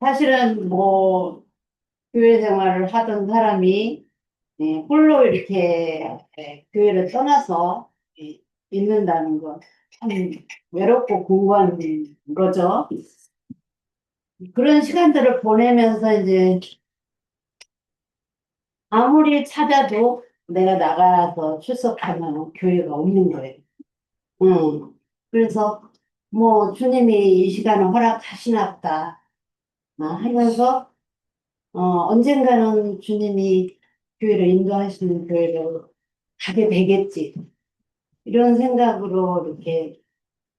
사실은 뭐 교회 생활을 하던 사람이 홀로 이렇게 교회를 떠나서 있는다는 건 참 외롭고 공고한 거죠. 그런 시간들을 보내면서 이제 아무리 찾아도 내가 나가서 출석하면 교회가 없는 거예요. 응. 그래서 뭐 주님이 이 시간을 허락하시나 보다 하면서 언젠가는 주님이 교회를 인도하시는 교회로 가게 되겠지. 이런 생각으로 이렇게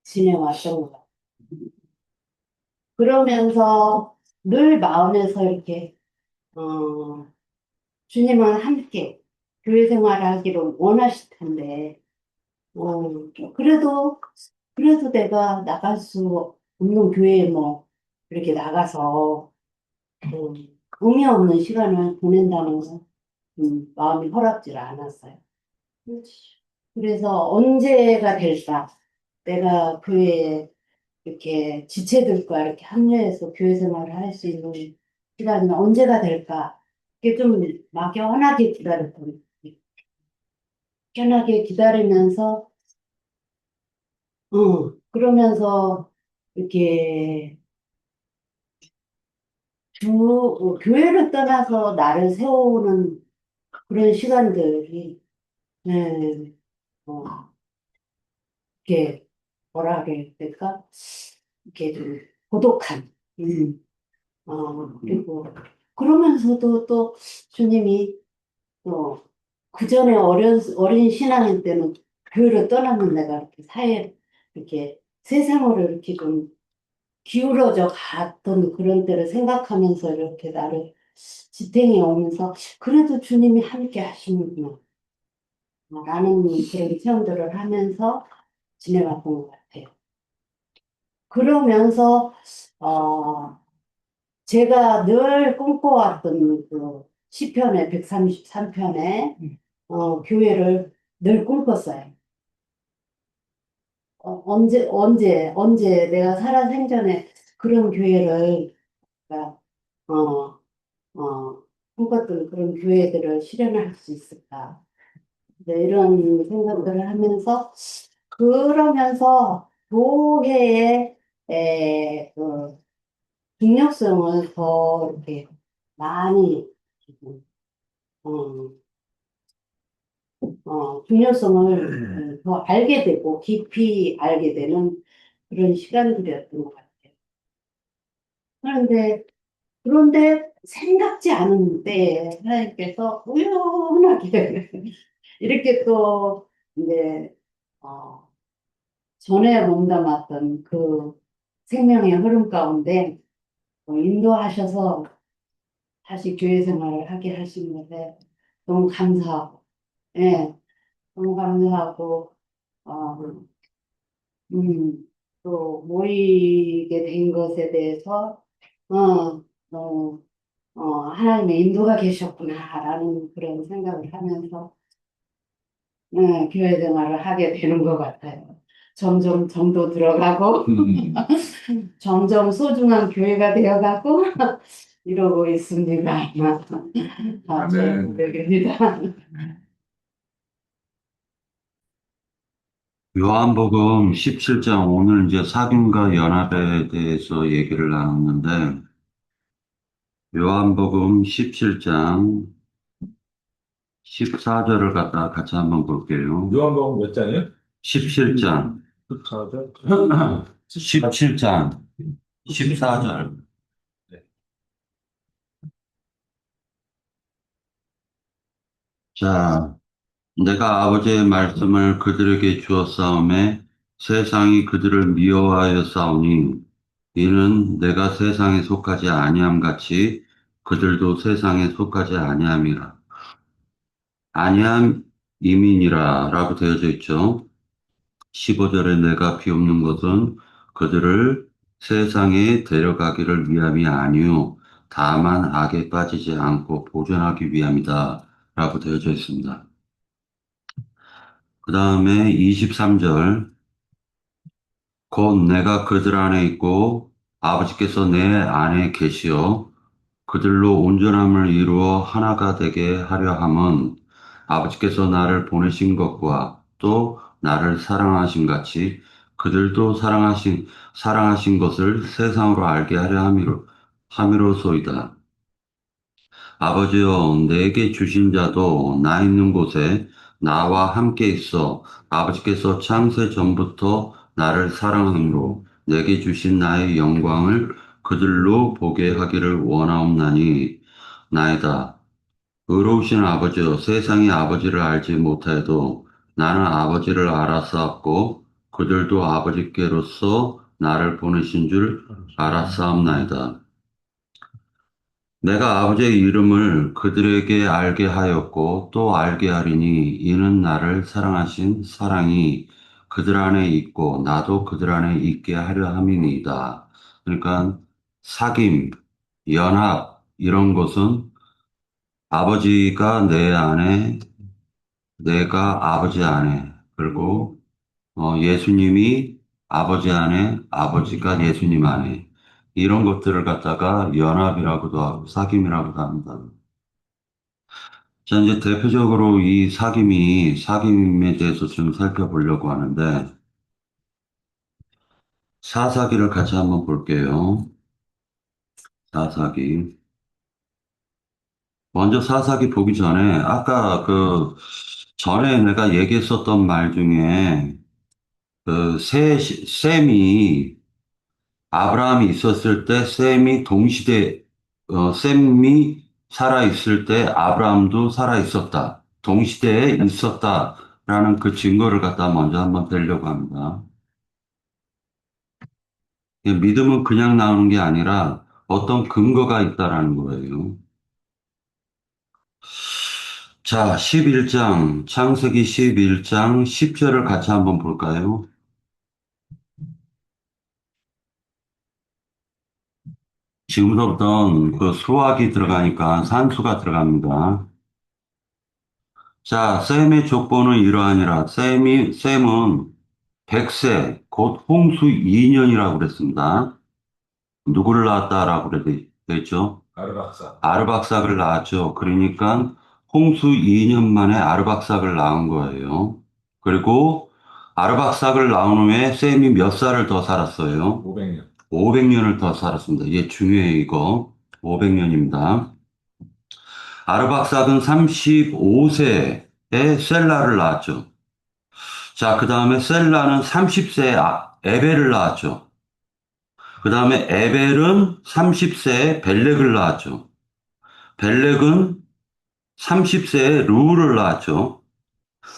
지내왔던 것 같아요. 그러면서 늘 마음에서 이렇게, 어, 주님은 함께 교회 생활을 하기를 원하실 텐데, 그래도 내가 나갈 수 없는 교회에 뭐, 이렇게 나가서, 의미 없는 시간을 보낸다는 건, 마음이 허락질 않았어요. 그래서 언제가 될까? 내가 교회에 이렇게 지체들과 이렇게 합류해서 교회 생활을 할 수 있는 시간이 언제가 될까? 이게 좀 막연하게 기다렸던, 막연하게 기다리면서, 그러면서 이렇게 교회를 떠나서 나를 세우는 그런 시간들이, 네, 어, 이렇게 뭐라 해야 될까? 이렇게 좀 고독한, 그리고 그러면서도 또 주님이 또 그 전에 어린 신앙인 때는 교회를 떠나면 내가 이렇게 이렇게 세상으로 이렇게 좀 기울어져 갔던 그런 때를 생각하면서 이렇게 나를 지탱해 오면서 그래도 주님이 함께 하시는구나. 라는 그런 체험들을 하면서 지내왔던 것 같아요. 그러면서, 어, 제가 늘 꿈꿔왔던 그 시편의 133편에 교회를 늘 꿈꿨어요. 언제 내가 살아 생전에 그런 교회를, 그러니까, 어, 꿈꿨던 그런 교회들을 실현할 수 있을까. 네, 이런 생각들을 하면서, 그러면서 교회의, 그, 중요성을 더 이렇게 많이, 어, 중요성을 더 알게 되고 깊이 알게 되는 그런 시간들이었던 것 같아요. 그런데 생각지 않은 때에 하나님께서 우연하게 이렇게 또 이제 어, 전에 몸담았던 그 생명의 흐름 가운데 인도하셔서 다시 교회 생활을 하게 하신 것에 너무 감사하고, 예, 너무 감사하고, 어, 음, 또 모이게 된 것에 대해서, 어, 어, 하나님의 인도가 계셨구나라는 그런 생각을 하면서, 교회 생활을 하게 되는 것 같아요. 점점 정도 들어가고, 점점 소중한 교회가 되어가고, 이러고 있습니다. 제 고백입니다. 요한복음 17장 오늘 이제 사귐과 연합에 대해서 얘기를 나눴는데 요한복음 17장 14절을 갖다 같이 한번 볼게요. 요한복음 몇 장이요? 17장 14절. 17장 14절. 네. 자, 내가 아버지의 말씀을 그들에게 주었사오매 세상이 그들을 미워하여 싸우니 이는 내가 세상에 속하지 아니함 같이 그들도 세상에 속하지 아니함이라. 아니함 이민이라 라고 되어져 있죠. 15절에 내가 비옵는 것은 그들을 세상에 데려가기를 위함이 아니요 다만 악에 빠지지 않고 보존하기 위함이다 라고 되어져 있습니다. 그 다음에 23절 곧 내가 그들 안에 있고 아버지께서 내 안에 계시어 그들로 온전함을 이루어 하나가 되게 하려 함은 아버지께서 나를 보내신 것과 또 나를 사랑하신 같이 그들도 사랑하신 것을 세상으로 알게 하려 함이로소이다. 아버지여, 내게 주신 자도 나 있는 곳에 나와 함께 있어 아버지께서 창세 전부터 나를 사랑함으로 내게 주신 나의 영광을 그들로 보게 하기를 원하옵나니 나이다. 의로우신 아버지여, 세상이 아버지를 알지 못하여도 나는 아버지를 알았사옵고 그들도 아버지께로서 나를 보내신 줄 알았사옵나이다. 내가 아버지의 이름을 그들에게 알게 하였고 또 알게 하리니 이는 나를 사랑하신 사랑이 그들 안에 있고 나도 그들 안에 있게 하려 함이니이다. 그러니까 사귐, 연합 이런 것은 아버지가 내 안에, 내가 아버지 안에, 그리고 예수님이 아버지 안에, 아버지가 예수님 안에, 이런 것들을 갖다가 연합이라고도 하고 사귐이라고도 합니다. 자, 이제 대표적으로 이 사귐에 대해서 좀 살펴보려고 하는데, 사사기를 같이 한번 볼게요. 사사기. 먼저 사사기 보기 전에, 아까 전에 내가 얘기했었던 말 중에, 셈이 아브라함이 있었을 때 셈이 살아 있을 때 아브라함도 살아 있었다. 동시대에 있었다라는 그 증거를 갖다 먼저 한번 대려고 합니다. 믿음은 그냥 나오는 게 아니라 어떤 근거가 있다라는 거예요. 자, 창세기 11장 10절을 같이 한번 볼까요? 지금부터 그 수학이 들어가니까 산수가 들어갑니다. 자, 셈의 족보는 이러하니라. 셈은 100세, 곧 홍수 2년이라고 그랬습니다. 누구를 낳았다라고 그랬죠? 아르박사. 아르박삭을 낳았죠. 그러니까 홍수 2년 만에 아르박삭을 낳은 거예요. 그리고 아르박삭을 낳은 후에 셈이 몇 살을 더 살았어요? 500년. 500년을 더 살았습니다. 이게 중요해요, 이거. 500년입니다. 아르박삭은 35세에 셀라를 낳았죠. 자, 그 다음에 셀라는 30세에 에벨을 낳았죠. 그 다음에 에벨은 30세에 벨렉을 낳았죠. 벨렉은 30세에 르우를 낳았죠.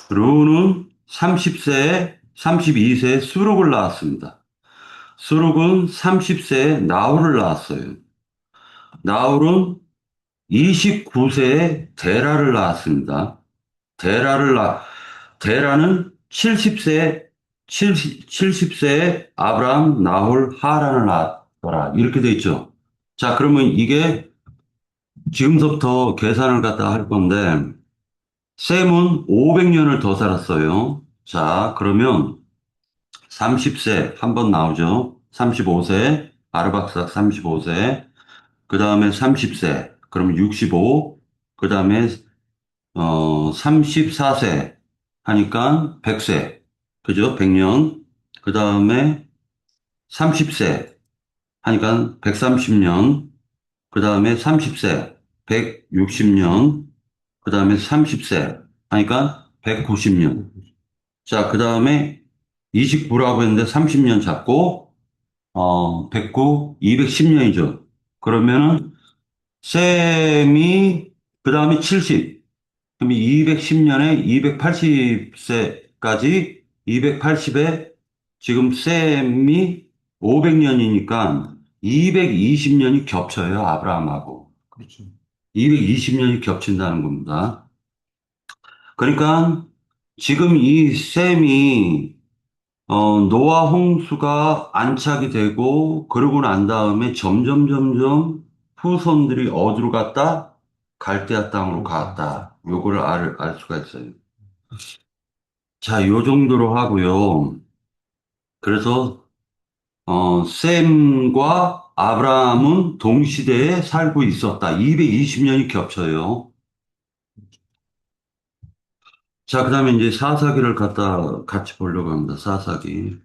르우는 32세에 수룩을 낳았습니다. 수룩은 30세에 나홀을 낳았어요. 나홀은 29세에 데라를 낳았습니다. 데라는 70세에 아브라함, 나홀, 하란을 낳았더라. 이렇게 돼 있죠. 자, 그러면 이게 지금부터 계산을 갖다 할 건데, 셈은 500년을 더 살았어요. 자, 그러면 30세 한 번 나오죠. 35세, 아르박삭 35세, 그 다음에 30세, 그러면 65, 그 다음에 34세 하니까 100세. 그죠? 100년. 그 다음에 30세 하니까 130년. 그 다음에 30세 160년. 그 다음에 30세 하니까 190년. 자, 그 다음에 29라고 했는데 30년 잡고, 109, 210년이죠. 그러면은 셈이, 그 다음에 70. 그럼 210년에 280세까지 280에 지금 셈이 500년이니까 220년이 겹쳐요, 아브라함하고. 그렇죠. 220년이 겹친다는 겁니다. 그러니까 지금 이 셈이 노아 홍수가 안착이 되고 그러고 난 다음에 점점 후손들이 어디로 갔다? 갈대아 땅으로 갔다. 요거를 알 수가 있어요. 자, 요 정도로 하고요. 그래서 셈과 아브라함은 동시대에 살고 있었다. 220년이 겹쳐요. 자, 그 다음에 이제 사사기를 갖다 같이 보려고 합니다. 사사기.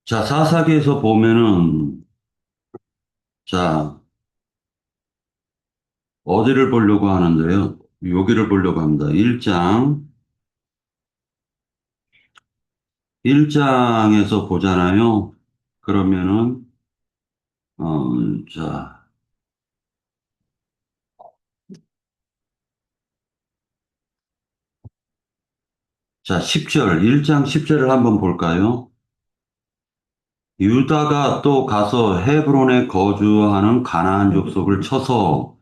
자, 사사기에서 보면은, 자, 어디를 보려고 하는데요? 여기를 보려고 합니다. 1장에서 보잖아요. 그러면은, 어, 자, 자, 10절, 1장 10절을 한번 볼까요? 유다가 또 가서 헤브론에 거주하는 가나안 족속을 쳐서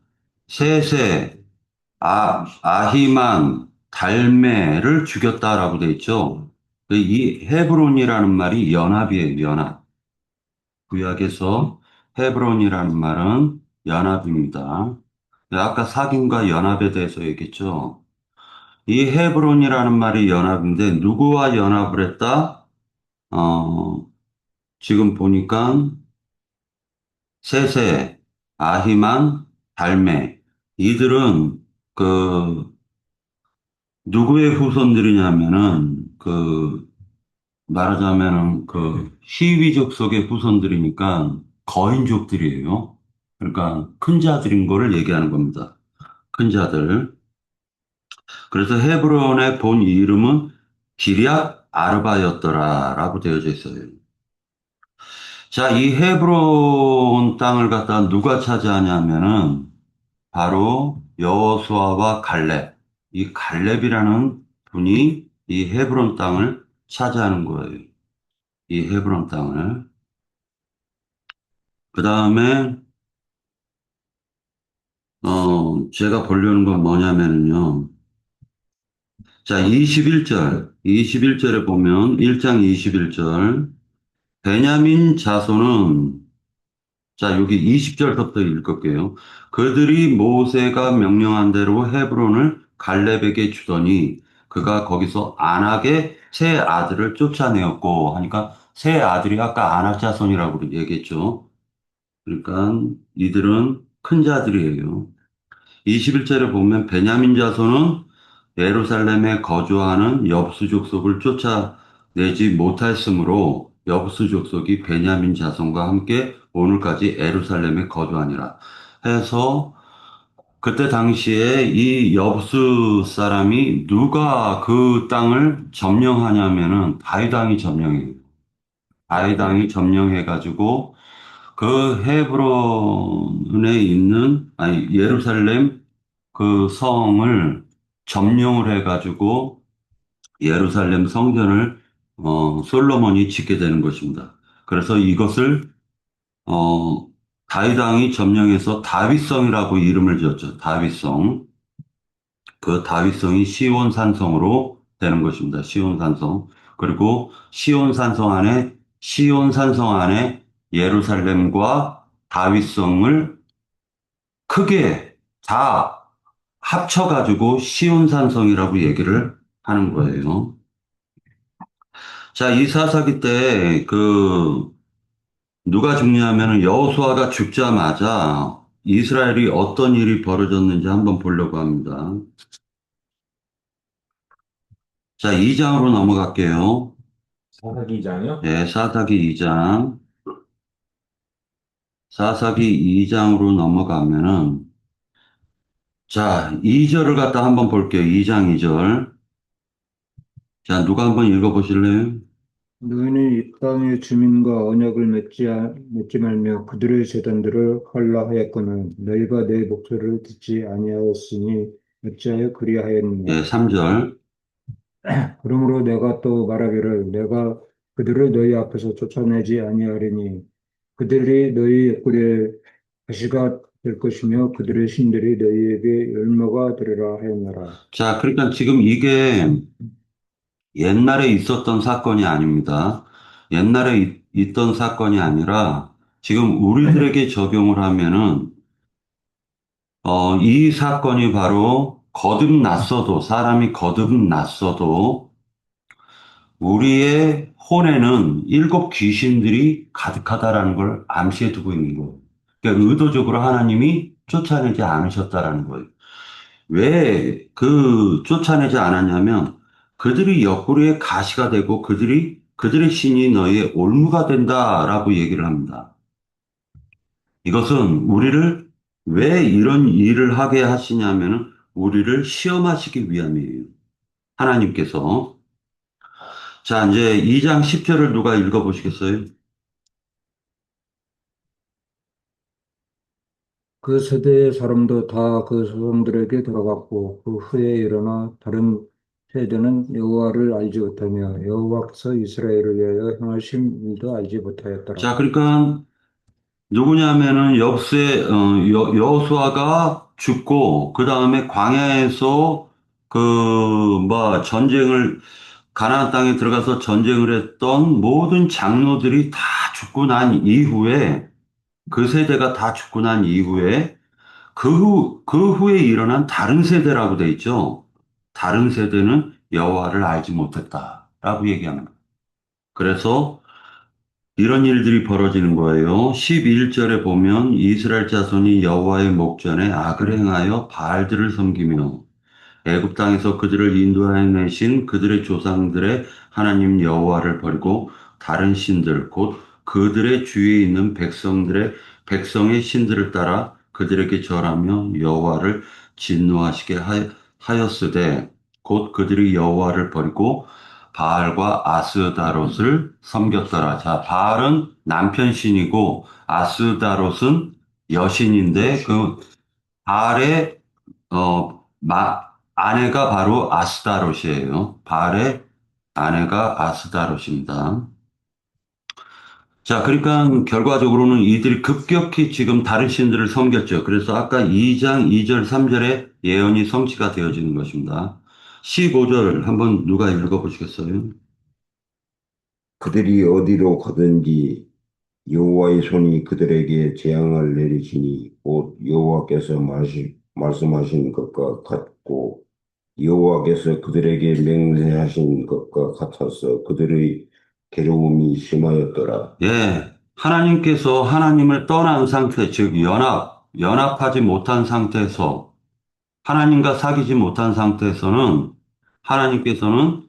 셋의 아히만, 달메를 죽였다라고 돼 있죠. 이 헤브론이라는 말이 연합이에요, 연합. 구약에서 헤브론이라는 말은 연합입니다. 아까 사귐과 연합에 대해서 얘기했죠. 이 헤브론이라는 말이 연합인데 누구와 연합을 했다? 어, 지금 보니까 세세, 아히만, 달메 이들은 그 누구의 후손들이냐면은 말하자면은 시위족 속의 후손들이니까 거인족들이에요. 그러니까 큰 자들인 거를 얘기하는 겁니다. 큰 자들. 그래서 헤브론의 본 이름은 기럇 아르바였더라라고 되어져 있어요. 자, 이 헤브론 땅을 갖다 누가 차지하냐면은 바로 여호수아와 갈렙. 이 갈렙이라는 분이 이 헤브론 땅을 차지하는 거예요. 이 헤브론 땅을. 그 다음에 제가 보려는 건 뭐냐면요. 자, 21절에 보면 1장 21절 베냐민 자손은 자, 여기 20절부터 읽을게요. 그들이 모세가 명령한 대로 헤브론을 갈렙에게 주더니 그가 거기서 안악의 세 아들을 쫓아내었고 하니까 세 아들이 아까 안악 자손이라고 얘기했죠. 그러니까 이들은 큰 자들이에요. 21절에 보면 베냐민 자손은 예루살렘에 거주하는 엽수 족속을 쫓아내지 못하였으므로 엽수 족속이 베냐민 자손과 함께 오늘까지 예루살렘에 거주하니라 해서 그때 당시에 이 엽수 사람이 누가 그 땅을 점령하냐면은 다윗 왕이 점령해요. 다윗 왕이 점령해가지고 그 헤브론에 있는 아니 예루살렘 그 성을 점령을 해가지고 예루살렘 성전을 솔로몬이 짓게 되는 것입니다. 그래서 이것을 다윗 왕이 점령해서 다윗성이라고 이름을 지었죠. 다윗성. 그 다윗성이 시온 산성으로 되는 것입니다. 시온 산성. 그리고 시온 산성 안에 예루살렘과 다윗성을 크게 다 합쳐가지고 시온산성이라고 얘기를 하는 거예요. 자, 이 사사기 때 누가 죽냐면은 여호수아가 죽자마자 이스라엘이 어떤 일이 벌어졌는지 한번 보려고 합니다. 자, 2장으로 넘어갈게요. 사사기 2장이요? 네, 사사기 2장. 사사기 2장으로 넘어가면은 자, 2절을 갖다 한번 볼게요. 2장 2절. 자, 누가 한번 읽어보실래요? 너희는 이 땅의 주민과 언약을 맺지 말며 그들의 제단들을 헐라하였거늘 너희가 내 목소리를 듣지 아니하였으니 어찌하여 그리하였느냐. 네, 3절. 그러므로 내가 또 말하기를 내가 그들을 너희 앞에서 쫓아내지 아니하리니 그들이 너희 옆구리에 가시가 될 것이며 그들의 신들이 너희에게 열매가 되리라 하였노라. 자, 그러니까 지금 이게 옛날에 있었던 사건이 아닙니다. 옛날에 있던 사건이 아니라 지금 우리들에게 적용을 하면은, 이 사건이 바로 거듭났어도, 사람이 거듭났어도, 우리의 혼에는 일곱 귀신들이 가득하다라는 걸 암시해 두고 있는 거예요. 그러니까 의도적으로 하나님이 쫓아내지 않으셨다라는 거예요. 왜 쫓아내지 않았냐면 그들이 옆구리에 가시가 되고 그들의 신이 너희의 올무가 된다라고 얘기를 합니다. 이것은 우리를 왜 이런 일을 하게 하시냐면은 우리를 시험하시기 위함이에요. 하나님께서. 자, 이제 2장 10절을 누가 읽어보시겠어요? 그 세대의 사람도 다 그 조상들에게 돌아갔고 그 후에 일어나 다른 세대는 여호와를 알지 못하며 여호와께서 이스라엘을 위하여 행하신 일도 알지 못하였더라. 자, 그러니까 누구냐면은 여호수아가 죽고 그 다음에 광야에서 전쟁을 가나안 땅에 들어가서 전쟁을 했던 모든 장로들이 다 죽고 난 이후에 그 세대가 다 죽고 난 이후에 그 후에 일어난 다른 세대라고 돼 있죠. 다른 세대는 여호와를 알지 못했다라고 얘기합니다. 그래서 이런 일들이 벌어지는 거예요. 11절에 보면 이스라엘 자손이 여호와의 목전에 악을 행하여 바알들을 섬기며 애굽 땅에서 그들을 인도하여 내신 그들의 조상들의 하나님 여호와를 버리고 다른 신들 곧 그들의 주위에 있는 백성의 신들을 따라 그들에게 절하며 여호와를 진노하시게 하였으되 곧 그들이 여호와를 버리고 바알과 아스다롯을 섬겼더라. 자, 바알은 남편 신이고 아스다롯은 여신인데 그 바알의 아내가 바로 아스다롯이에요. 바알의 아내가 아스다롯입니다. 자, 그러니까 결과적으로는 이들이 급격히 지금 다른 신들을 섬겼죠. 그래서 아까 2장 2절 3절에 예언이 성취가 되어지는 것입니다. 15절 한번 누가 읽어보시겠어요? 그들이 어디로 가든지 여호와의 손이 그들에게 재앙을 내리시니 곧 여호와께서 말씀하신 것과 같고 여호와께서 그들에게 맹세하신 것과 같아서 그들의 괴로움이 심하였더라. 예, 하나님께서 하나님을 떠난 상태, 즉 연합하지 못한 상태에서 하나님과 사귀지 못한 상태에서는 하나님께서는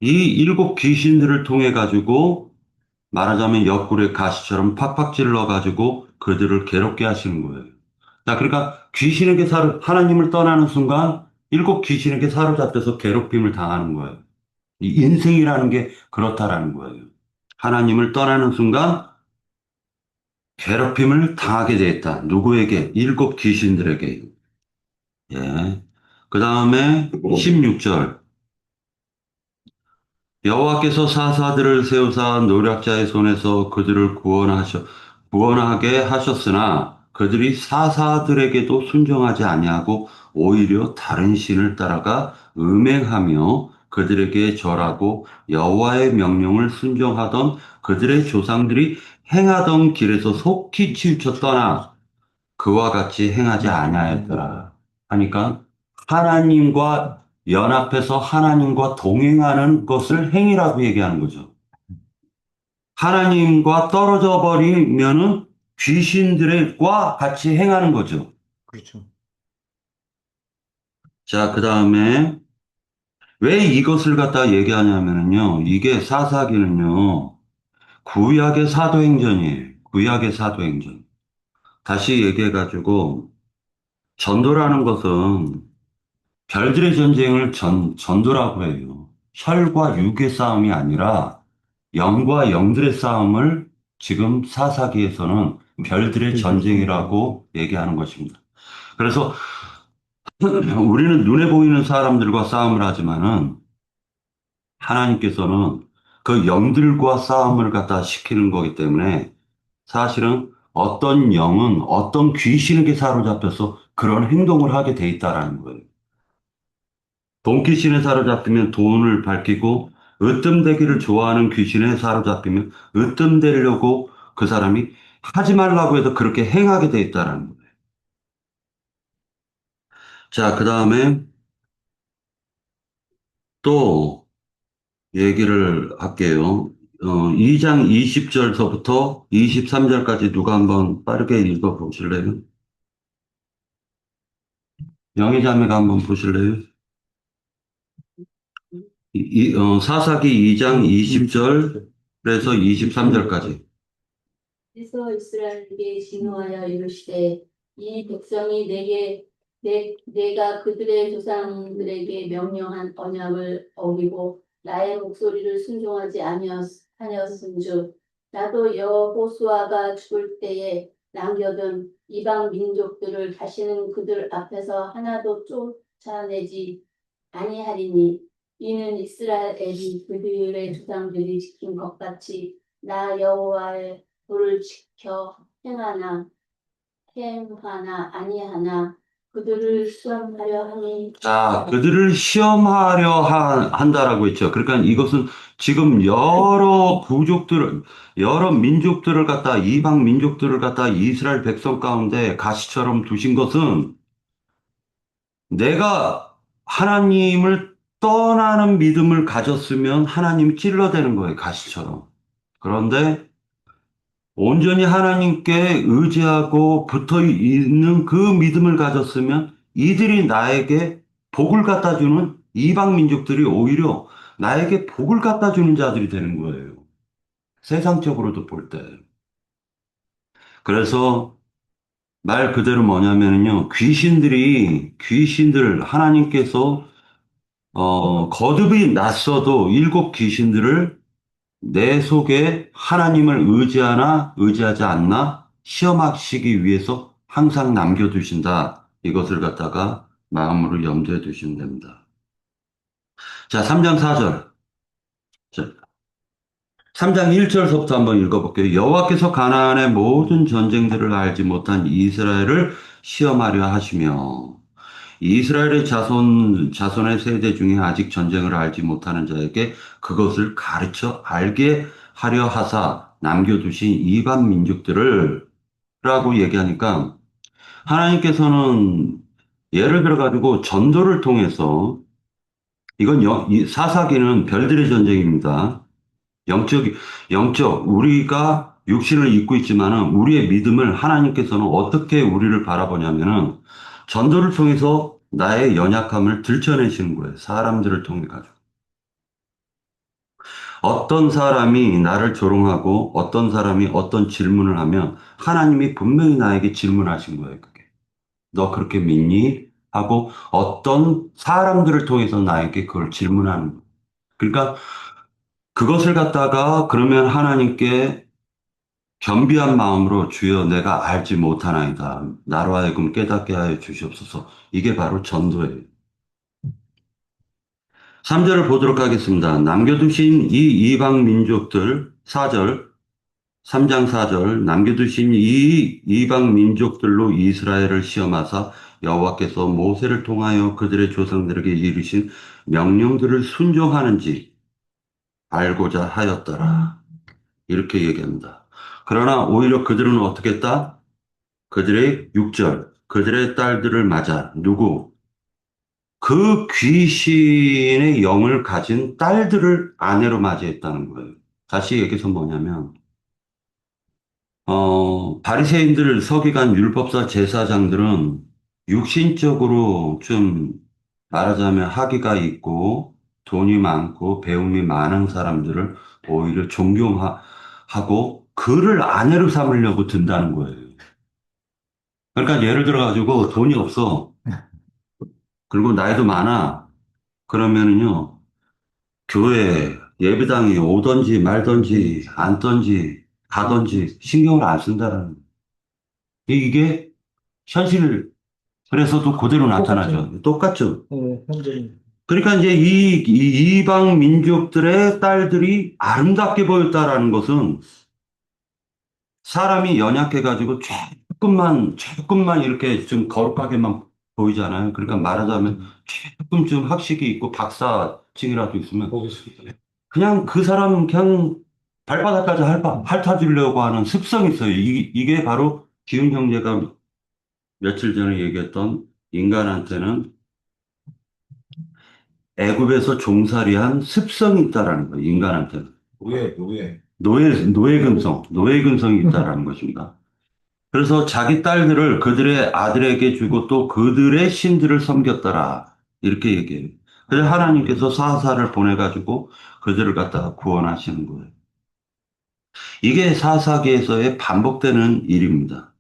이 일곱 귀신들을 통해 가지고 말하자면 옆구리에 가시처럼 팍팍 찔러 가지고 그들을 괴롭게 하시는 거예요. 자, 그러니까 하나님을 떠나는 순간 일곱 귀신에게 사로잡혀서 괴롭힘을 당하는 거예요. 이 인생이라는 게 그렇다라는 거예요. 하나님을 떠나는 순간 괴롭힘을 당하게 되었다. 누구에게? 일곱 귀신들에게. 예. 그 다음에 16절. 여호와께서 사사들을 세우사 노략자의 손에서 그들을 구원하게 하셨으나 그들이 사사들에게도 순종하지 아니하고 오히려 다른 신을 따라가 음행하며 그들에게 절하고 여호와의 명령을 순종하던 그들의 조상들이 행하던 길에서 속히 치우쳐 떠나 그와 같이 행하지 아니하였더라. 하니까 하나님과 연합해서 하나님과 동행하는 것을 행위라고 얘기하는 거죠. 하나님과 떨어져 버리면은 귀신들과 같이 행하는 거죠. 그렇죠. 자, 그 다음에 왜 이것을 갖다 얘기하냐면요. 이게 사사기는요. 구약의 사도행전이에요. 구약의 사도행전. 다시 얘기해가지고 전도라는 것은 별들의 전쟁을 전도라고 해요. 혈과 육의 싸움이 아니라 영과 영들의 싸움을 지금 사사기에서는 별들의 전쟁이라고 얘기하는 것입니다. 그래서 우리는 눈에 보이는 사람들과 싸움을 하지만은 하나님께서는 그 영들과 싸움을 갖다 시키는 거기 때문에 사실은 어떤 영은 어떤 귀신에게 사로잡혀서 그런 행동을 하게 돼 있다라는 거예요. 돈 귀신에 사로잡히면 돈을 밝히고 으뜸되기를 좋아하는 귀신에 사로잡히면 으뜸되려고 그 사람이 하지 말라고 해도 그렇게 행하게 돼 있다라는 거예요. 자, 그 다음에 또 얘기를 할게요. 2장 20절서부터 23절까지 누가 한번 빠르게 읽어 보실래요? 영희자매가 한번 보실래요? 사사기 2장 20절에서 23절까지. 그래서 이스라엘에게 진노하여 이르시되 이 백성이 내가 그들의 조상들에게 명령한 언약을 어기고 나의 목소리를 순종하지 아니하였은즉 나도 여호수아가 죽을 때에 남겨둔 이방 민족들을 다시는 그들 앞에서 하나도 쫓아내지 아니하리니 이는 이스라엘이 그들의 조상들이 지킨 것 같이 나 여호와의 도를 지켜 행하나 아니하나 그들을 시험하려 하니 자, 그들을 시험하려 한다라고 했죠. 그러니까 이것은 지금 여러 민족들을 갖다, 이방 민족들을 갖다 이스라엘 백성 가운데 가시처럼 두신 것은 내가 하나님을 떠나는 믿음을 가졌으면 하나님이 찔러대는 거예요, 가시처럼. 그런데 온전히 하나님께 의지하고 붙어 있는 그 믿음을 가졌으면 이들이 나에게 복을 갖다 주는 이방 민족들이 오히려 나에게 복을 갖다 주는 자들이 되는 거예요. 세상적으로도 볼 때. 그래서 말 그대로 뭐냐면요. 귀신들, 하나님께서, 거듭이 났어도 일곱 귀신들을 내 속에 하나님을 의지하나 의지하지 않나 시험하시기 위해서 항상 남겨두신다. 이것을 갖다가 마음으로 염두에 두시면 됩니다. 자, 3장 4절. 자, 3장 1절서부터 한번 읽어볼게요. 여호와께서 가나안의 모든 전쟁들을 알지 못한 이스라엘을 시험하려 하시며 이스라엘의 자손의 세대 중에 아직 전쟁을 알지 못하는 자에게 그것을 가르쳐 알게 하려 하사 남겨두신 이방 민족들을 라고 얘기하니까 하나님께서는 예를 들어가지고 전도를 통해서 이건 이 사사기는 별들의 전쟁입니다. 우리가 육신을 입고 있지만은 우리의 믿음을 하나님께서는 어떻게 우리를 바라보냐면은 전도를 통해서 나의 연약함을 들춰내시는 거예요. 사람들을 통해 가지고. 어떤 사람이 나를 조롱하고 어떤 사람이 어떤 질문을 하면 하나님이 분명히 나에게 질문하신 거예요. 그게. 너 그렇게 믿니? 하고 어떤 사람들을 통해서 나에게 그걸 질문하는 거예요. 그러니까 그것을 갖다가 그러면 하나님께 겸비한 마음으로 주여 내가 알지 못하나이다. 나로 하여금 깨닫게 하여 주시옵소서. 이게 바로 전도예요. 3절을 보도록 하겠습니다. 남겨두신 이 이방 민족들, 4절, 3장 4절, 남겨두신 이 이방 민족들로 이스라엘을 시험하사 여호와께서 모세를 통하여 그들의 조상들에게 이르신 명령들을 순종하는지 알고자 하였더라. 이렇게 얘기합니다. 그러나 오히려 그들은 어떻게 했다? 그들의 6절, 그들의 딸들을 맞아. 누구? 그 귀신의 영을 가진 딸들을 아내로 맞이했다는 거예요. 다시 얘기해서 뭐냐면, 바리새인들, 서기관, 율법사, 제사장들은 육신적으로 좀 말하자면 학위가 있고 돈이 많고 배움이 많은 사람들을 오히려 존경하고 그를 아내로 삼으려고 든다는 거예요. 그러니까 예를 들어가지고 돈이 없어. 그리고 나이도 많아. 그러면은요, 교회 예배당에 오든지 말든지 앉든지 가든지 신경을 안 쓴다라는 거예요. 이게 현실, 그래서도 그대로 나타나죠. 똑같죠. 현재 그러니까 이제 이 이방 민족들의 딸들이 아름답게 보였다라는 것은 사람이 연약해가지고 조금만 이렇게 좀 거룩하게만 보이잖아요. 그러니까 말하자면 조금 좀 학식이 있고 박사증이라도 있으면 그냥 그 사람은 그냥 발바닥까지 핥아주려고 하는 습성이 있어요. 이게 바로 기훈 형제가 며칠 전에 얘기했던 인간한테는 애굽에서 종살이한 습성이 있다라는 거예요. 인간한테. 노예. 노예 근성이 있다라는 것입니다. 그래서 자기 딸들을 그들의 아들에게 주고 또 그들의 신들을 섬겼더라. 이렇게 얘기해요. 그래서 하나님께서 사사를 보내가지고 그들을 갖다가 구원하시는 거예요. 이게 사사기에서의 반복되는 일입니다.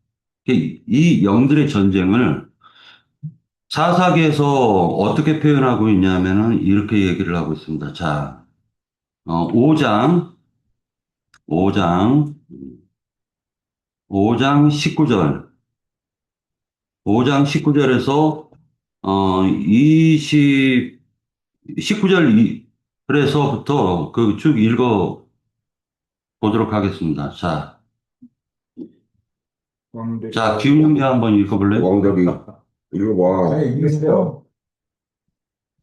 이 영들의 전쟁을 사사기에서 어떻게 표현하고 있냐면은 이렇게 얘기를 하고 있습니다. 자, 5장, 5장, 5장 19절. 5장 19절에서 19절 그래서부터 그 쭉 읽어 보도록 하겠습니다. 왕들이 자, 기훈 형제 한번 읽어볼래요? 왕들이 읽어봐. 아니, 인glish요.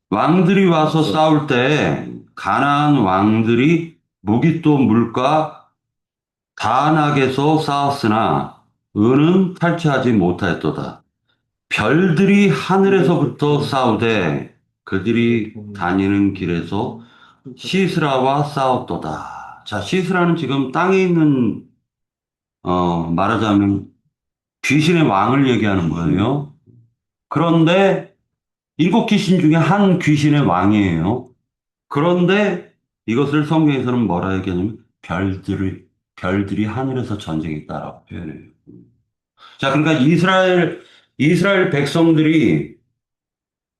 왕들이 와서 싸울 때 가나안 왕들이 무기또 물과 다낙에서 싸웠으나 은은 탈취하지 못하였도다. 별들이 하늘에서부터 싸우되 그들이 다니는 길에서 시스라와 싸웠도다. 자, 시스라는 지금 땅에 있는 말하자면 귀신의 왕을 얘기하는 거예요. 그런데 일곱 귀신 중에 한 귀신의 왕이에요. 그런데 이것을 성경에서는 뭐라 얘기하냐면 별들이 하늘에서 전쟁했다라고 표현해요. 자, 그러니까 이스라엘 백성들이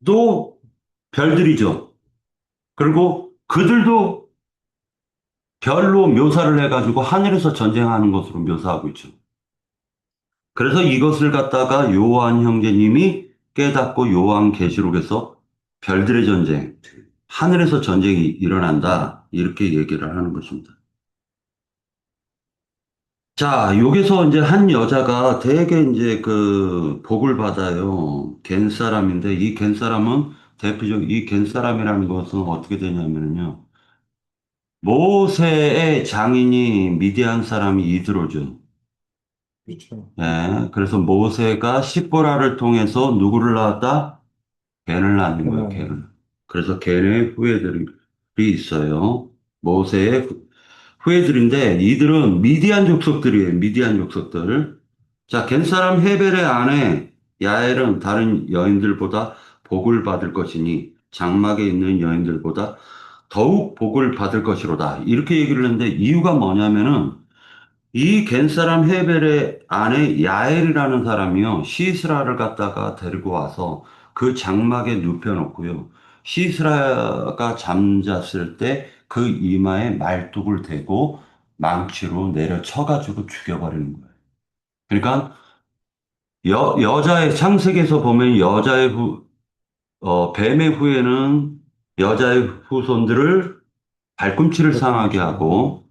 또 별들이죠. 그리고 그들도 별로 묘사를 해가지고 하늘에서 전쟁하는 것으로 묘사하고 있죠. 그래서 이것을 갖다가 요한 형제님이 깨닫고 요한계시록에서 별들의 전쟁, 하늘에서 전쟁이 일어난다, 이렇게 얘기를 하는 것입니다. 자, 여기서 이제 한 여자가 되게 이제 그 복을 받아요. 겐 사람인데 이 겐 사람은 이 겐 사람이라는 것은 어떻게 되냐면요. 모세의 장인이 미디안 사람이 이드로죠. 그렇죠. 예, 그래서 모세가 십보라를 통해서 누구를 낳았다? 겐을 낳는 거예요, 겐을. 그래서 겐의 후예들이 있어요. 모세의 후예들인데 이들은 미디안 족속들이에요. 미디안 족속들. 자, 겐 사람 헤벨의 아내 야엘은 다른 여인들보다 복을 받을 것이니 장막에 있는 여인들보다 더욱 복을 받을 것이로다. 이렇게 얘기를 했는데 이유가 뭐냐면은 이 겐 사람 헤벨의 아내 야엘이라는 사람이요. 시스라를 갖다가 데리고 와서 그 장막에 눕혀놓고요. 시스라가 잠잤을 때 그 이마에 말뚝을 대고 망치로 내려 쳐가지고 죽여버리는 거예요. 그러니까 여자의 창세기에서 보면 뱀의 후예는 여자의 후손들을 발꿈치를 상하게 하고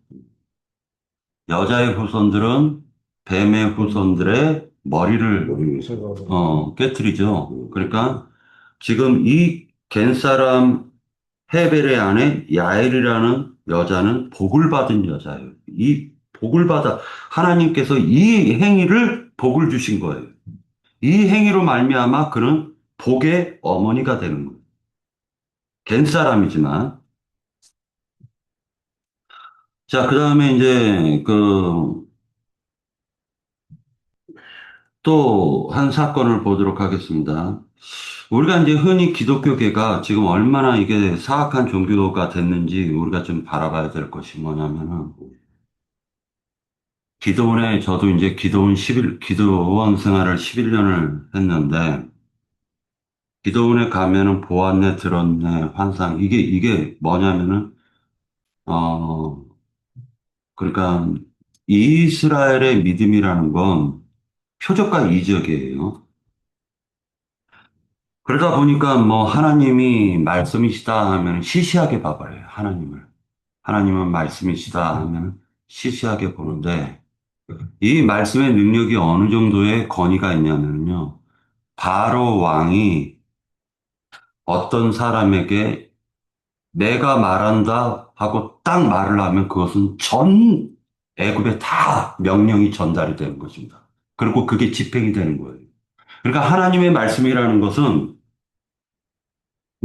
여자의 후손들은 뱀의 후손들의 머리를 깨트리죠. 그러니까 지금 이 겐 사람 헤벨의 아내 야엘이라는 여자는 복을 받은 여자예요. 이 복을 받아 하나님께서 이 행위를 복을 주신 거예요. 이 행위로 말미암아 그는 복의 어머니가 되는 거예요. 겐 사람이지만 자, 그 다음에 이제 또 한 사건을 보도록 하겠습니다. 우리가 이제 흔히 기독교계가 지금 얼마나 이게 사악한 종교가 됐는지 우리가 좀 바라봐야 될 것이 뭐냐면은 저도 이제 기도원 생활을 11년을 했는데 기도원에 가면은 보았네, 들었네, 환상 이게 뭐냐면은 그러니까 이스라엘의 믿음이라는 건 표적과 이적이에요. 그러다 보니까 뭐 하나님이 말씀이시다 하면 시시하게 봐버려요. 하나님은 말씀이시다 하면 시시하게 보는데 이 말씀의 능력이 어느 정도의 권위가 있냐면요. 바로 왕이 어떤 사람에게 내가 말한다 하고 딱 말을 하면 그것은 전 애굽에 다 명령이 전달이 되는 것입니다. 그리고 그게 집행이 되는 거예요. 그러니까 하나님의 말씀이라는 것은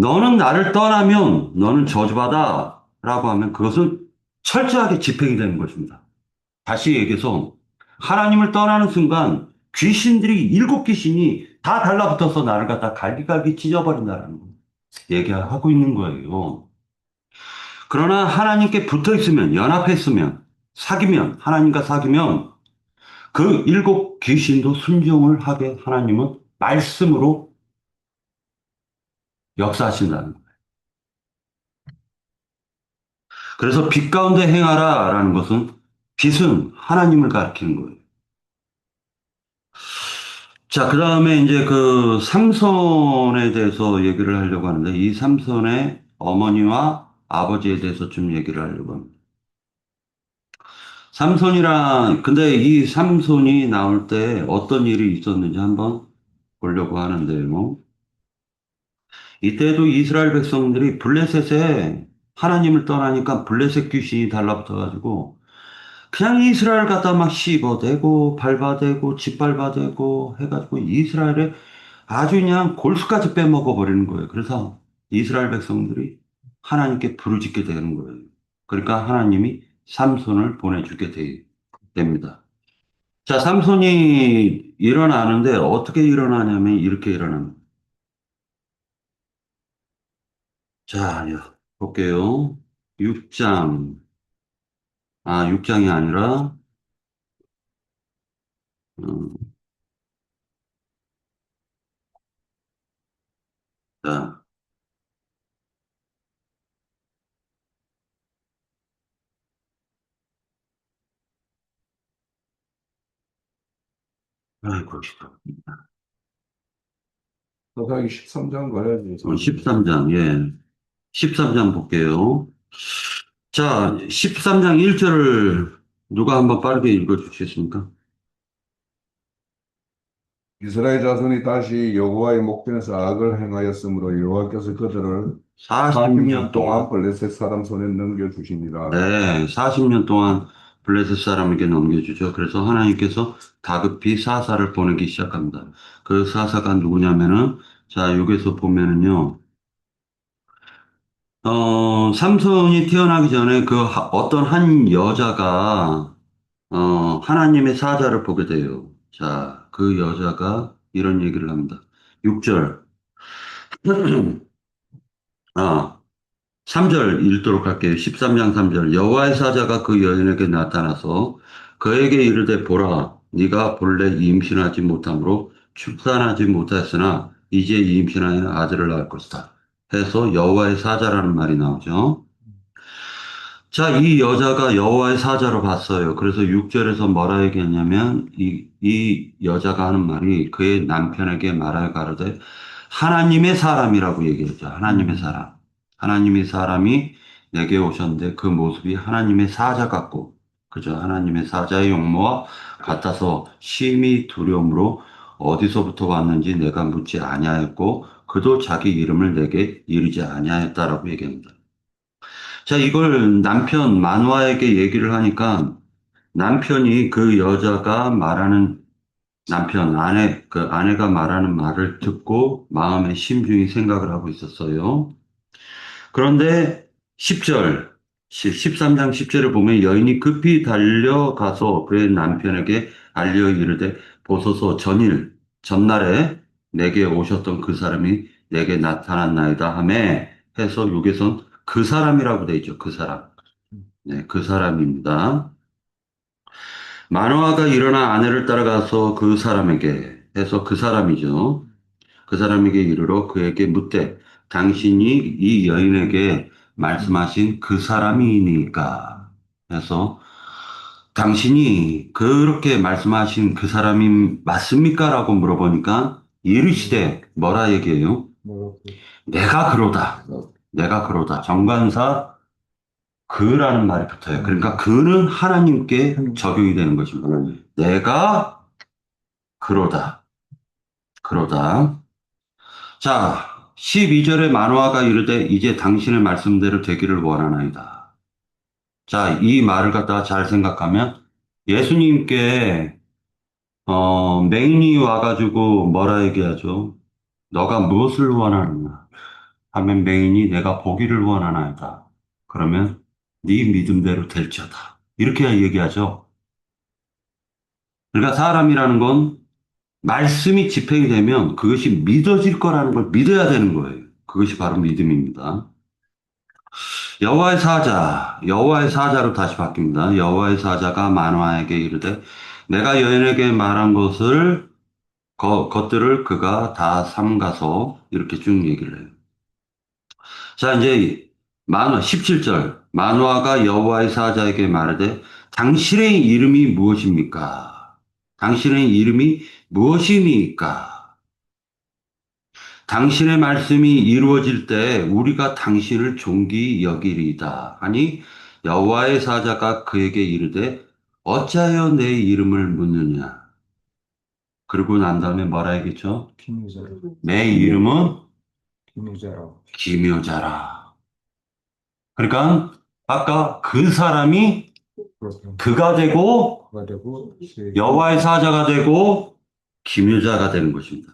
너는 나를 떠나면 너는 저주받아 라고 하면 그것은 철저하게 집행이 되는 것입니다. 다시 얘기해서 하나님을 떠나는 순간 귀신들이 일곱 귀신이 다 달라붙어서 나를 갖다 갈기갈기 찢어버린다는 거 얘기하고 있는 거예요. 그러나 하나님께 붙어 있으면, 연합했으면, 사귀면, 하나님과 사귀면 그 일곱 귀신도 순종을 하게 하나님은 말씀으로 역사하신다는 거예요. 그래서 빛 가운데 행하라 라는 것은 빛은 하나님을 가리키는 거예요. 자, 그 다음에 이제 그 삼손에 대해서 얘기를 하려고 하는데 이 삼손의 어머니와 아버지에 대해서 좀 얘기를 하려고 합니다. 근데 이 삼손이 나올 때 어떤 일이 있었는지 한번 보려고 하는데요. 이때도 이스라엘 백성들이 블레셋에 하나님을 떠나니까 블레셋 귀신이 달라붙어가지고 그냥 이스라엘 갖다 막 씹어대고 밟아대고 짓밟아대고 해가지고 이스라엘에 아주 그냥 골수까지 빼먹어 버리는 거예요. 그래서 이스라엘 백성들이 하나님께 부르짖게 되는 거예요. 그러니까 하나님이 삼손을 보내주게 됩니다. 자, 삼손이 일어나는데 어떻게 일어나냐면 이렇게 일어납니다. 자, 볼게요. 6장. 6장이 아니라, 음, 자, 아이고, 싶어. 사사기 13장 가야지. 13장, 예. 13장 볼게요. 자, 13장 1절을 누가 한번 빠르게 읽어 주시겠습니까? 이스라엘 자손이 다시 여호와의 목전에서 악을 행하였으므로 여호와께서 그들을 40년 40년 동안 동안, 블레셋 사람 손에 넘겨주시니라. 네, 40년 동안 블레셋 사람에게 넘겨주죠. 그래서 하나님께서 다급히 사사를 보내기 시작합니다. 그 사사가 누구냐면은, 자, 여기서 보면은요, 삼손이 태어나기 전에 어떤 한 여자가, 하나님의 사자를 보게 돼요. 자, 그 여자가 이런 얘기를 합니다. 6절. 아, 3절 읽도록 할게요. 13장 3절. 여호와의 사자가 그 여인에게 나타나서 그에게 이르되 보라, 네가 본래 임신하지 못함으로 출산하지 못하였으나 이제 임신하여 아들을 낳을 것이다. 해서 여호와의 사자라는 말이 나오죠. 자, 이 여자가 여호와의 사자로 봤어요. 그래서 6절에서 뭐라 얘기했냐면 이 여자가 하는 말이 그의 남편에게 말하여 가로되 하나님의 사람이라고 얘기했죠. 하나님의 사람. 하나님의 사람이 내게 오셨는데 그 모습이 하나님의 사자 같고, 그죠? 하나님의 사자의 용모와 같아서 심히 두려움으로 어디서부터 왔는지 내가 묻지 아니하였고 그도 자기 이름을 내게 이르지 아니하였다라고 얘기합니다. 자, 이걸 남편 만화에게 얘기를 하니까 남편이 그 여자가 말하는 그 아내가 말하는 말을 듣고 마음에 심중히 생각을 하고 있었어요. 그런데 10절, 13장 10절에 보면 여인이 급히 달려가서 그의 남편에게 알려 이르되 보소서 전날에 내게 오셨던 그 사람이 내게 나타났나이다 하매 해서 여기선 그 사람이라고 돼 있죠. 그 사람. 네, 그 사람입니다. 마노아가 일어나 아내를 따라가서 그 사람에게 해서 그 사람이죠. 그 사람에게 이르러 그에게 묻되 당신이 이 여인에게 말씀하신 그 사람이니까 해서 당신이 그렇게 말씀하신 그 사람이 맞습니까? 라고 물어보니까 이르시되 뭐라 얘기해요? 뭐라고? 내가 그로다. 내가 그로다. 정관사 그라는 말이 붙어요. 그러니까 그는 하나님께 적용이 되는 것입니다. 내가 그로다. 그로다. 자, 12절에 만화가 이르되 이제 당신의 말씀대로 되기를 원하나이다. 자, 이 말을 갖다가 잘 생각하면 예수님께 맹인이 와가지고 뭐라 얘기하죠? 너가 무엇을 원하느냐? 하면 맹인이 내가 보기를 원하나이다. 그러면 네 믿음대로 될지어다. 이렇게 얘기하죠. 그러니까 사람이라는 건 말씀이 집행이 되면 그것이 믿어질 거라는 걸 믿어야 되는 거예요. 그것이 바로 믿음입니다. 여호와의 사자로 다시 바뀝니다. 여호와의 사자가 만화에게 이르되 내가 여인에게 말한 것들을 그가 다 삼가서 이렇게 쭉 얘기를 해요. 자, 이제 17절. 만화가 여호와의 사자에게 말하되 당신의 이름이 무엇입니까? 당신의 이름이 무엇입니까? 당신의 말씀이 이루어질 때 우리가 당신을 존귀 여기리이다. 아니 여호와의 사자가 그에게 이르되 어찌하여 내 이름을 묻느냐? 그러고 난 다음에 뭐라 했겠죠? 기묘자라. 내 이름은 기묘자라. 기묘자라. 그러니까 아까 그 사람이 그렇군. 그가 되고 그가 되고 여호와의 사자가 되고 기묘자가 되는 것입니다.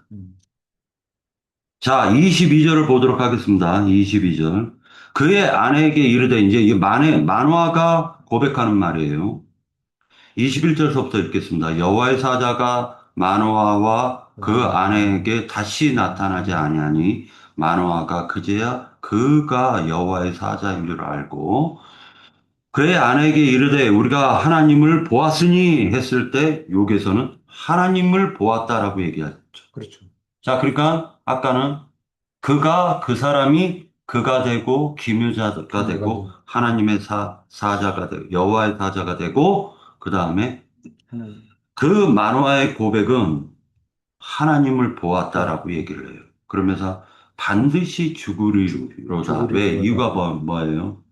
자, 22절을 보도록 하겠습니다. 22절. 그의 아내에게 이르되, 이제 이 만화가 고백하는 말이에요. 21절서부터 읽겠습니다. 여호와의 사자가 마노아와 그 아내에게 다시 나타나지 아니하니 마노아가 그제야 그가 여호와의 사자인 줄 알고 그의 아내에게 이르되 우리가 하나님을 보았으니 했을 때 여기에서는 하나님을 보았다라고 얘기하죠. 그렇죠. 자, 그러니까 아까는 그 사람이 그가 되고 기묘자가 되고 하나님의 사자가 되고 여호와의 사자가 되고 그 다음에 하나님. 그 만화의 고백은 하나님을 보았다라고 얘기를 해요. 그러면서 반드시 죽으리로다. 왜? 이유가 뭐예요?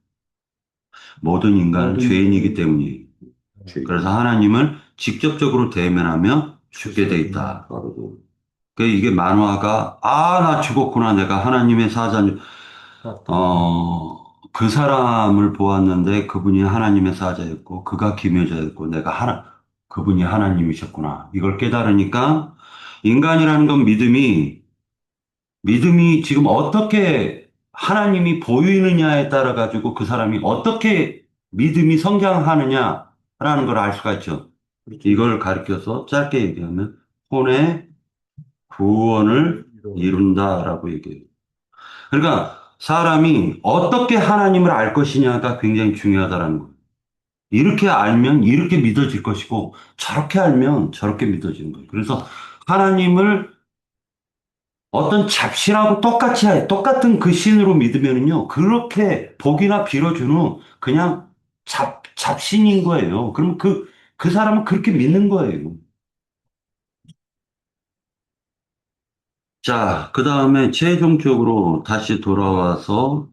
모든 인간은 죄인이기 때문이에요. 그래서 하나님을 직접적으로 대면하며 죽게 돼 있다. 이게 만화가 나 죽었구나. 내가 하나님의 사자인 그 사람을 보았는데 그분이 하나님의 사자였고 그가 기묘자였고 그분이 하나님이셨구나. 이걸 깨달으니까 인간이라는 건 믿음이 지금 어떻게 하나님이 보이느냐에 따라 가지고 그 사람이 어떻게 믿음이 성장하느냐라는 걸 알 수가 있죠. 이걸 가르쳐서 짧게 얘기하면 혼의 구원을 이룬다라고 얘기해요. 그러니까 사람이 어떻게 하나님을 알 것이냐가 굉장히 중요하다라는 거예요. 이렇게 알면 이렇게 믿어질 것이고 저렇게 알면 저렇게 믿어지는 거예요. 그래서 하나님을 어떤 잡신하고 똑같은 그 신으로 믿으면요. 그렇게 복이나 빌어주는 그냥 잡신인 거예요. 그럼 그 사람은 그렇게 믿는 거예요. 자, 그 다음에 최종적으로 다시 돌아와서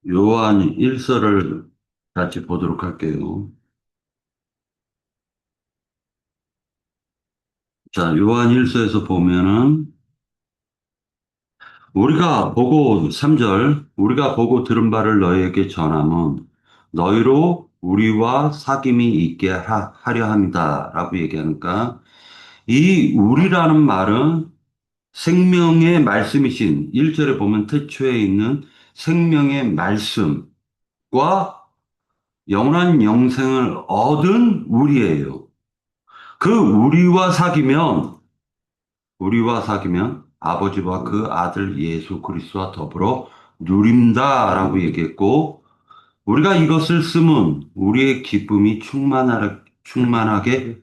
요한 1서를 같이 보도록 할게요. 자, 요한 1서에서 보면은 우리가 보고 3절 우리가 보고 들은 바를 너희에게 전함은 너희로 우리와 사귐이 있게 하려 합니다. 라고 얘기하니까 이 우리라는 말은 생명의 말씀이신 1절에 보면 태초에 있는 생명의 말씀과 영원한 영생을 얻은 우리예요. 그 우리와 사귀면 아버지와 그 아들 예수 그리스도와 더불어 누린다라고 얘기했고 우리가 이것을 쓰면 우리의 기쁨이 충만하게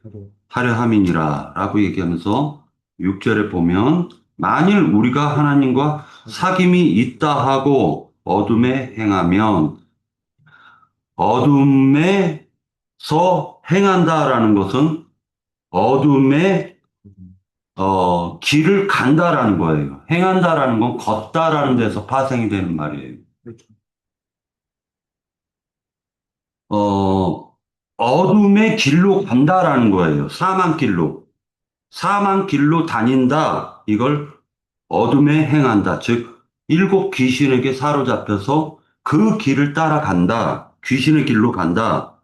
하려 함이니라 라고 얘기하면서 6절에 보면 만일 우리가 하나님과 사귐이 있다 하고 어둠에 행하면 어둠에서 행한다라는 것은 어둠에 길을 간다라는 거예요. 행한다라는 건 걷다라는 데서 파생이 되는 말이에요. 그렇죠. 어둠의 길로 간다라는 거예요. 사망 길로 다닌다. 이걸 어둠에 행한다. 즉, 7 귀신에게 사로잡혀서 그 길을 따라간다. 귀신의 길로 간다.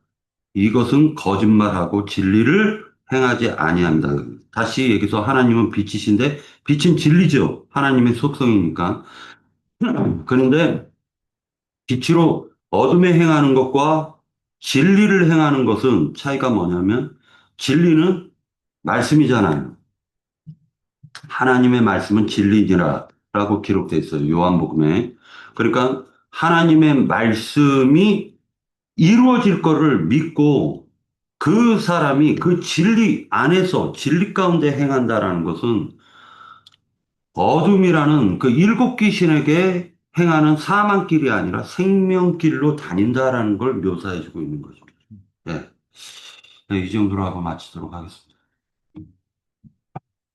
이것은 거짓말하고 진리를 행하지 아니합니다. 다시 여기서 하나님은 빛이신데 빛은 진리죠. 하나님의 속성이니까. 그런데 빛으로 어둠에 행하는 것과 진리를 행하는 것은 차이가 뭐냐면 진리는 말씀이잖아요. 하나님의 말씀은 진리니라 라고 기록되어 있어요. 요한복음에. 그러니까 하나님의 말씀이 이루어질 거를 믿고 그 사람이 그 진리 안에서 진리 가운데 행한다라는 것은 어둠이라는 그 일곱 귀신에게 행하는 사망길이 아니라 생명길로 다닌다라는 걸 묘사해주고 있는 거죠. 네. 네, 이 정도로 하고 마치도록 하겠습니다.